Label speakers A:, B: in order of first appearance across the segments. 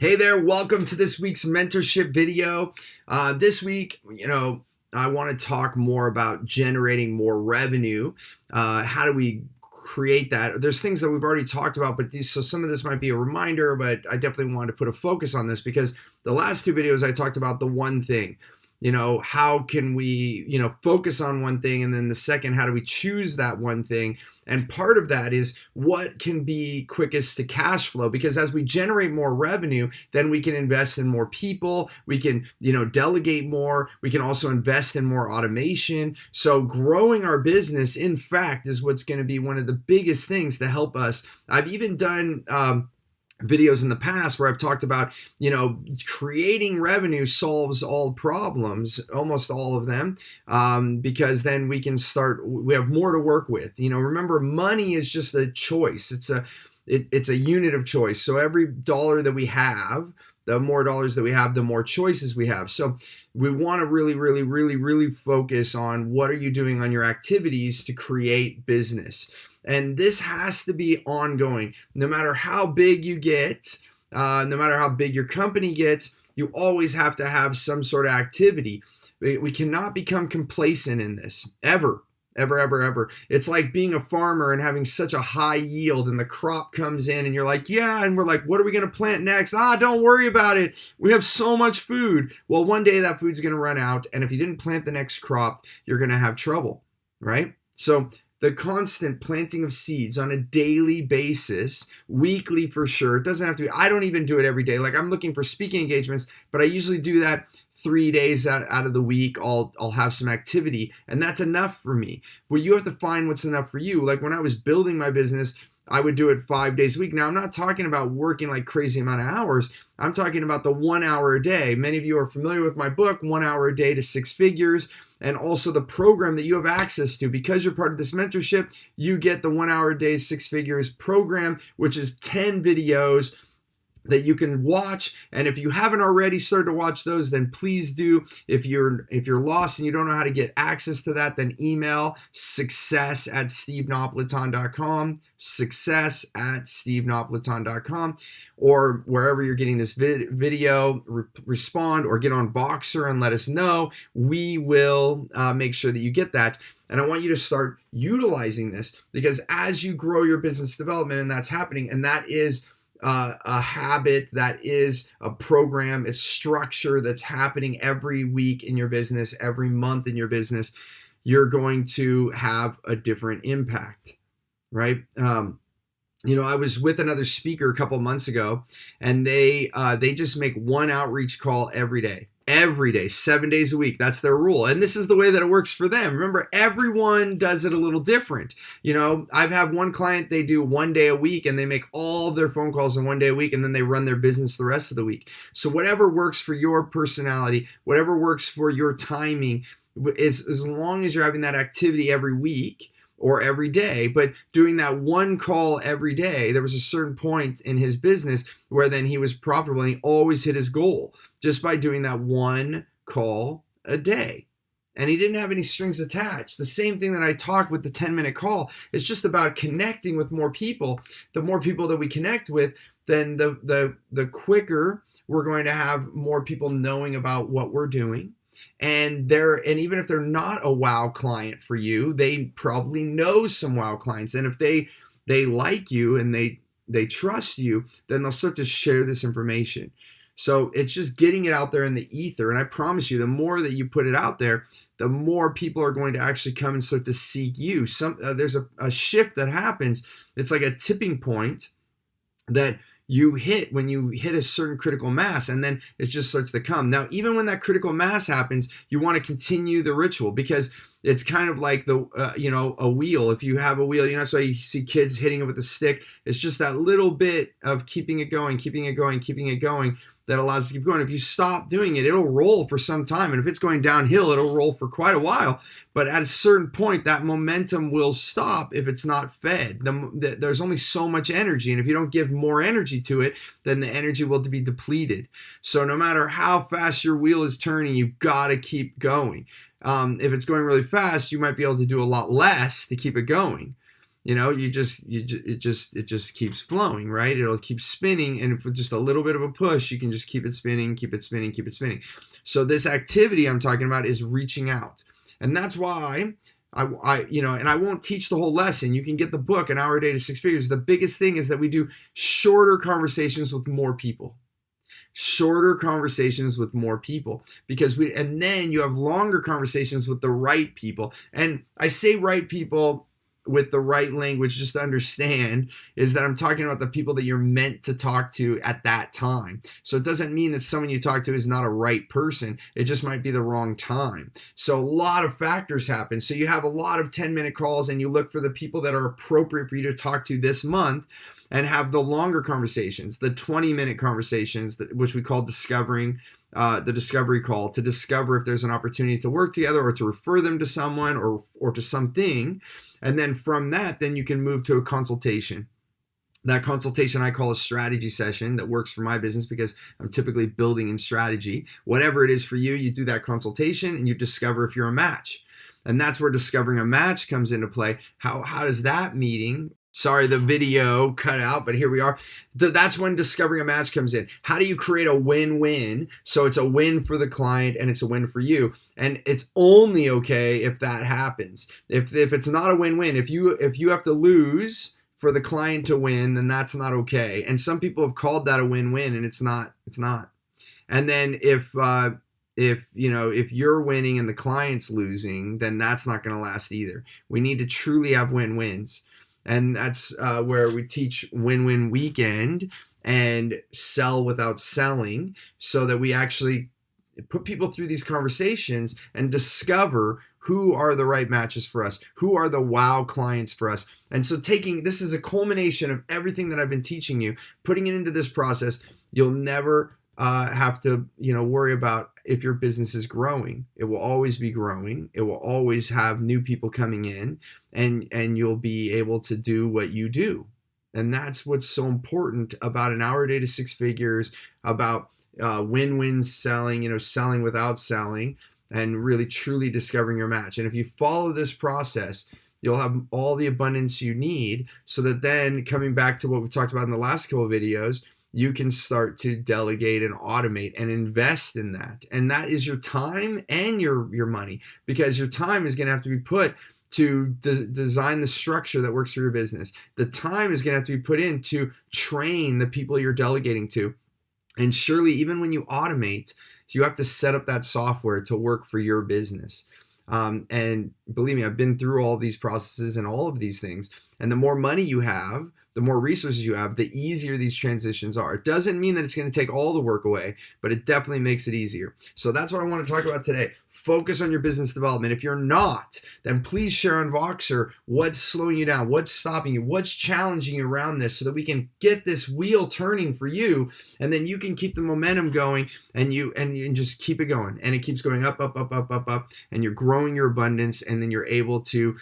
A: Hey there, welcome to this week's mentorship video. This week, I want to talk more about generating more revenue. How do we create that? There's things that we've already talked about, but so some of this might be a reminder, but I definitely wanted to put a focus on this because the last two videos I talked about the one thing. How can we, focus on one thing? And then the second, how do we choose that one thing? And part of that is what can be quickest to cash flow, because as we generate more revenue, then we can invest in more people. We can, delegate more. We can also invest in more automation. So growing our business, in fact, is what's going to be one of the biggest things to help us. I've even done, videos in the past where I've talked about, creating revenue solves all problems, almost all of them, because then we have more to work with. Remember, money is just a choice. It's a unit of choice. So every dollar that we have, the more dollars that we have, the more choices we have. So we want to really focus on what are you doing on your activities to create business. And this has to be ongoing. No matter how big you get, no matter how big your company gets, you always have to have some sort of activity. We cannot become complacent in this, ever. It's like being a farmer and having such a high yield and the crop comes in and you're like, yeah, and we're like, what are we going to plant next? Don't worry about it. We have so much food. Well, one day that food's going to run out. And if you didn't plant the next crop, you're going to have trouble, right? So the constant planting of seeds on a daily basis, weekly for sure. It doesn't have to be, I don't even do it every day. Like I'm looking for speaking engagements, but I usually do that 3 days out of the week. I'll have some activity and that's enough for me. Well, you have to find what's enough for you. Like when I was building my business, I would do it 5 days a week. Now, I'm not talking about working like crazy amount of hours. I'm talking about the 1 hour a day. Many of you are familiar with my book, 1 hour a day to six figures, and also the program that you have access to. Because you're part of this mentorship, you get the 1 hour a day, six figures program, which is 10 videos that you can watch. And if you haven't already started to watch those, then please do. If you're lost and you don't know how to get access to that, then email success@stevenapolitan.com, success@stevenapolitan.com, or wherever you're getting this video, respond or get on Boxer and let us know. We will make sure that you get that. And I want you to start utilizing this, because as you grow your business development, and that's happening, and that is a habit, that is a program, it's structure that's happening every week in your business, every month in your business, you're going to have a different impact, right? I was with another speaker a couple months ago, and they just make one outreach call every day, 7 days a week. That's their rule. And this is the way that it works for them. Remember, everyone does it a little different. I've had one client, they do 1 day a week and they make all of their phone calls in 1 day a week, and then they run their business the rest of the week. So whatever works for your personality, whatever works for your timing, is as long as you're having that activity every week or every day, but doing that one call every day. There was a certain point in his business where then he was profitable and he always hit his goal just by doing that one call a day. And he didn't have any strings attached. The same thing that I talked with the 10-minute call. It's just about connecting with more people. The more people that we connect with, then the quicker we're going to have more people knowing about what we're doing. And even if they're not a wow client for you, they probably know some wow clients. And if they like you and they trust you, then they'll start to share this information. So it's just getting it out there in the ether. And I promise you, the more that you put it out there, the more people are going to actually come and start to seek you. There's a shift that happens. It's like a tipping point that you hit when you hit a certain critical mass, and then it just starts to come. Now, even when that critical mass happens, you want to continue the ritual, because it's kind of like a wheel. If you have a wheel, so you see kids hitting it with a stick. It's just that little bit of keeping it going that allows it to keep going. If you stop doing it, it'll roll for some time. And if it's going downhill, it'll roll for quite a while. But at a certain point, that momentum will stop if it's not fed. There's only so much energy. And if you don't give more energy to it, then the energy will be depleted. So no matter how fast your wheel is turning, you've got to keep going. If it's going really fast, you might be able to do a lot less to keep it going. it just keeps flowing, right? It'll keep spinning, and with just a little bit of a push, you can just keep it spinning, keep it spinning, keep it spinning. So this activity I'm talking about is reaching out, and that's why and I won't teach the whole lesson. You can get the book, An Hour a Day to Six Figures. The biggest thing is that we do shorter conversations with more people. Shorter conversations with more people, and then you have longer conversations with the right people. And I say right people with the right language, just to understand, is that I'm talking about the people that you're meant to talk to at that time. So it doesn't mean that someone you talk to is not a right person. It just might be the wrong time. So a lot of factors happen. So you have a lot of 10-minute calls, and you look for the people that are appropriate for you to talk to this month, and have the longer conversations, the 20-minute conversations, which we call discovering, the discovery call, to discover if there's an opportunity to work together, or to refer them to someone, or to something. And then from that, then you can move to a consultation. That consultation I call a strategy session. That works for my business because I'm typically building in strategy. Whatever it is for you, you do that consultation and you discover if you're a match. And that's where discovering a match comes into play. How does that meeting... Sorry, the video cut out, but here we are. That's when discovering a match comes in. How do you create a win-win? So it's a win for the client and it's a win for you. And it's only okay if that happens. If it's not a win-win, if you have to lose for the client to win, then that's not okay. And some people have called that a win-win, and it's not. And then if you're winning and the client's losing, then that's not going to last either. We need to truly have win-wins. And that's where we teach Win-Win Weekend and Sell Without Selling, so that we actually put people through these conversations and discover who are the right matches for us, who are the wow clients for us. And so this is a culmination of everything that I've been teaching you, putting it into this process. You'll never have to worry about if your business is growing. It will always be growing. It will always have new people coming in, and you'll be able to do what you do. And that's what's so important about An Hour a Day to Six Figures, about win-win selling, selling without selling, and really truly discovering your match. And if you follow this process, you'll have all the abundance you need, so that then, coming back to what we talked about in the last couple of videos, you can start to delegate and automate and invest in that. And that is your time and your money, because your time is going to have to be put to design the structure that works for your business. The time is going to have to be put in to train the people you're delegating to. And surely, even when you automate, you have to set up that software to work for your business. And believe me, I've been through all these processes and all of these things. And the more money you have, the more resources you have, the easier these transitions are. It doesn't mean that it's going to take all the work away, but it definitely makes it easier. So that's what I want to talk about today. Focus on your business development. If you're not, then please share on Voxer what's slowing you down, what's stopping you, what's challenging you around this, so that we can get this wheel turning for you, and then you can keep the momentum going, and you just keep it going, and it keeps going up, up, up, up, up, up, and you're growing your abundance, and then you're able to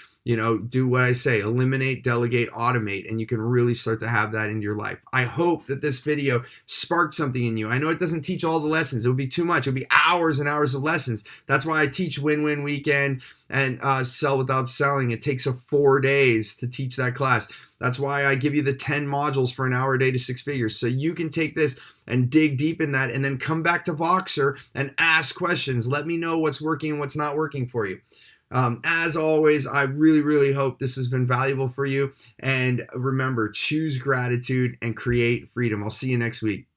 A: do what I say: eliminate, delegate, automate, and you can really start to have that in your life. I hope that this video sparked something in you. I know it doesn't teach all the lessons. It would be too much. It would be hours and hours of lessons. That's why I teach Win-Win Weekend and Sell Without Selling. It takes 4 days to teach that class. That's why I give you the 10 modules for An Hour a Day to Six Figures, so you can take this and dig deep in that, and then come back to Voxer and ask questions. Let me know what's working and what's not working for you. As always, I really, really hope this has been valuable for you. And remember, choose gratitude and create freedom. I'll see you next week.